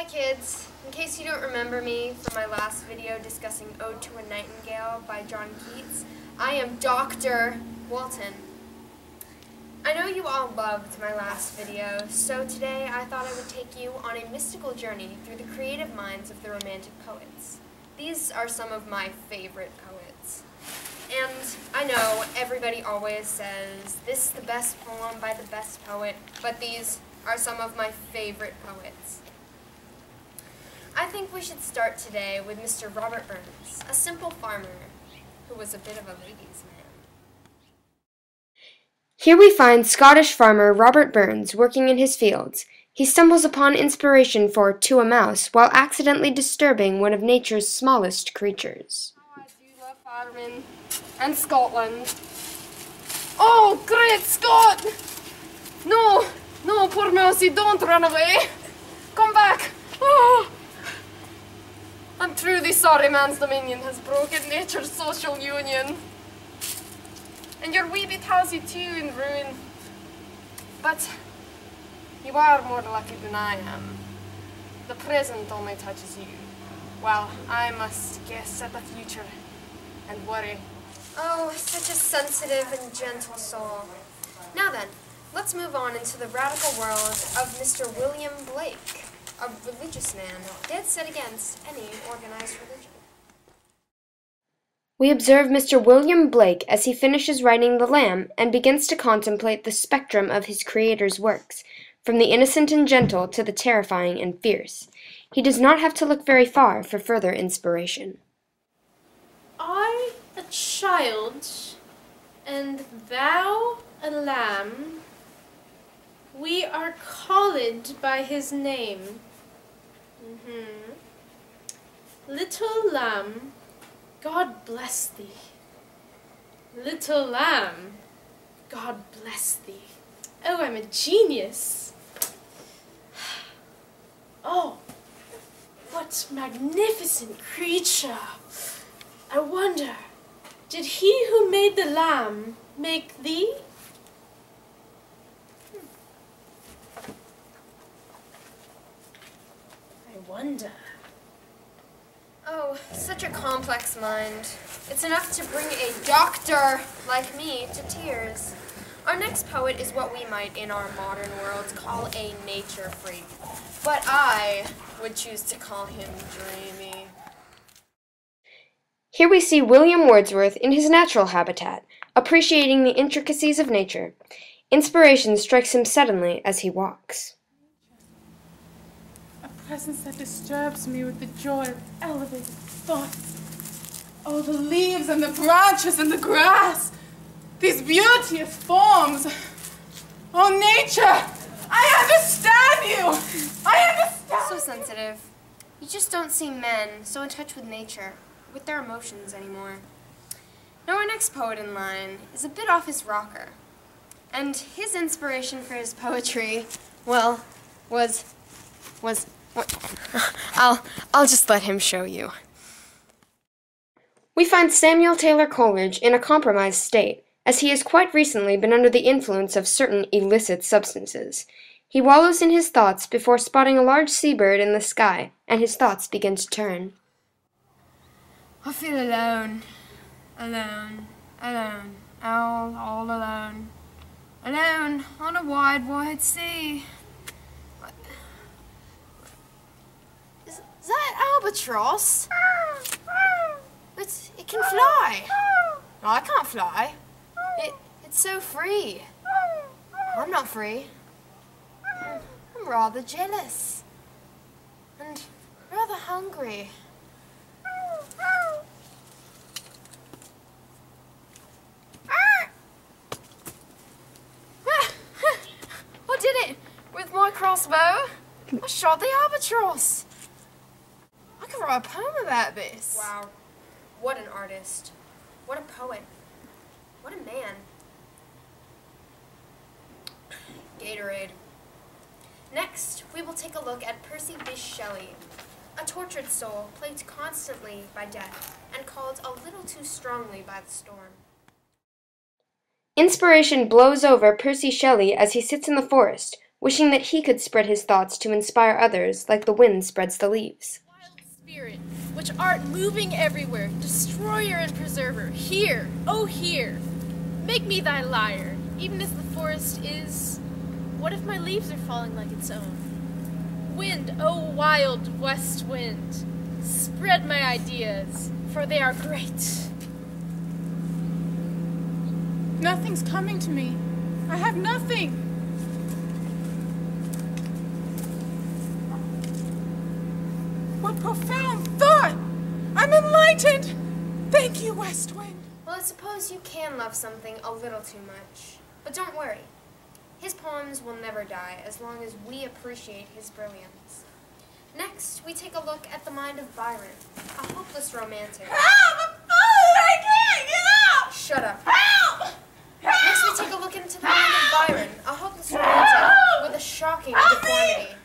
kids. In case you don't remember me from my last video discussing Ode to a Nightingale by John Keats, I am Dr. Walton. I know you all loved my last video, so today I thought I would take you on a mystical journey through the creative minds of the Romantic poets. These are some of my favorite poets. And I know everybody always says, this is the best poem by the best poet, but these are some of my favorite poets. I think we should start today with Mr. Robert Burns, a simple farmer who was a bit of a ladies' man. Here we find Scottish farmer Robert Burns working in his fields. He stumbles upon inspiration for To a Mouse while accidentally disturbing one of nature's smallest creatures. Oh, I do love farming. And Scotland. Oh, great Scott! No, no, poor Mousy, don't run away. Come back. Oh. I'm truly sorry man's dominion has broken nature's social union. And your wee bit has you too in ruin. But you are more lucky than I am. The present only touches you, while I must guess at the future and worry. Oh, such a sensitive and gentle soul. Now then, let's move on into the radical world of Mr. William Blake, a religious man, dead set against any organized religion. We observe Mr. William Blake as he finishes writing The Lamb and begins to contemplate the spectrum of his creator's works, from the innocent and gentle to the terrifying and fierce. He does not have to look very far for further inspiration. I, a child, and thou, a lamb, we are called by his name. Little lamb, God bless thee. Little lamb, God bless thee. Oh, I'm a genius. Oh, what magnificent creature. I wonder, did he who made the lamb make thee? I wonder. Oh, such a complex mind. It's enough to bring a doctor like me to tears. Our next poet is what we might, in our modern world, call a nature freak. But I would choose to call him dreamy. Here we see William Wordsworth in his natural habitat, appreciating the intricacies of nature. Inspiration strikes him suddenly as he walks. A presence that disturbs me with the joy of elevated thoughts. Oh, the leaves and the branches and the grass. These beauteous forms. Oh, nature, I understand you. I understand. So sensitive. You just don't see men so in touch with nature, with their emotions anymore. Now our next poet in line is a bit off his rocker. And his inspiration for his poetry, well, was I'll just let him show you. We find Samuel Taylor Coleridge in a compromised state, as he has quite recently been under the influence of certain illicit substances. He wallows in his thoughts before spotting a large seabird in the sky, and his thoughts begin to turn. I feel alone, alone, alone, all alone. Alone on a wide, wide sea. Is that albatross? It can fly. No, I can't fly. It's so free. I'm not free. I'm rather jealous. And rather hungry. I did it with my crossbow. I shot the albatross. I could write a poem about this. Wow. What an artist. What a poet. What a man. Gatorade. Next, we will take a look at Percy Bysshe Shelley, a tortured soul plagued constantly by death and called a little too strongly by the storm. Inspiration blows over Percy Shelley as he sits in the forest, wishing that he could spread his thoughts to inspire others like the wind spreads the leaves. Wild spirit, which art moving everywhere, destroyer and preserver, here, oh here, make me thy lyre, even as the forest is. What if my leaves are falling like its own? Wind, oh wild west wind, spread my ideas, for they are great. Nothing's coming to me. I have nothing. What profound thought! I'm enlightened! Thank you, West Wind. Well, I suppose you can love something a little too much. But don't worry. His poems will never die as long as we appreciate his brilliance. Next, we take a look at the mind of Byron, a hopeless romantic. Help! Oh, I can't get out! Shut up. Help! Next, we take a look into the mind of Byron, a hopeless romantic with a shocking deformity.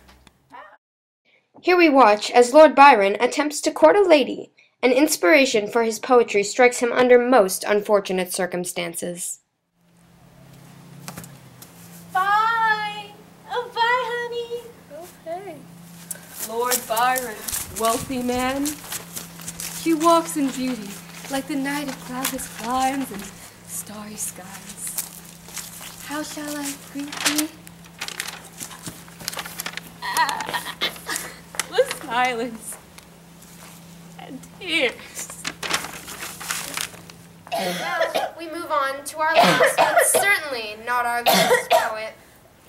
Here we watch as Lord Byron attempts to court a lady, and inspiration for his poetry strikes him under most unfortunate circumstances. Bye! Oh, bye, honey! Oh, hey. Lord Byron, wealthy man. He walks in beauty, like the night of cloudless climes and starry skies. How shall I greet thee? The silence and tears. Now, we move on to our last, but certainly not our least poet.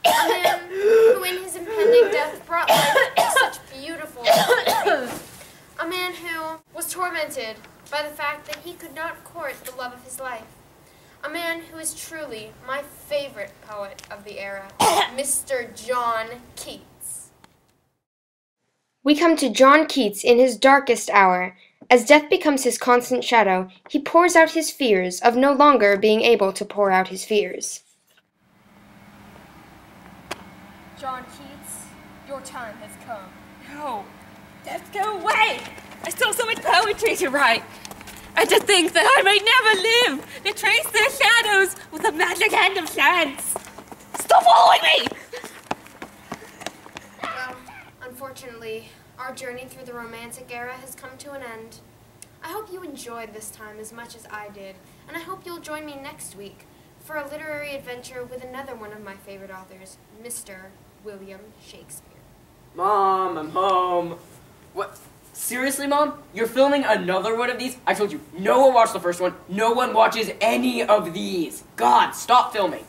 A man who in his impending death brought life to such beautiful poetry. A man who was tormented by the fact that he could not court the love of his life. A man who is truly my favorite poet of the era, Mr. John Keats. We come to John Keats in his darkest hour. As death becomes his constant shadow, he pours out his fears of no longer being able to pour out his fears. John Keats, your time has come. No, death, go away! I still have so much poetry to write. And to think that I may never live to trace their shadows with the magic hand of chance. Stop following me! Well, unfortunately, our journey through the Romantic era has come to an end. I hope you enjoyed this time as much as I did, and I hope you'll join me next week for a literary adventure with another one of my favorite authors, Mr. William Shakespeare. Mom, I'm home. What? Seriously, Mom? You're filming another one of these? I told you, no one watched the first one. No one watches any of these. God, stop filming.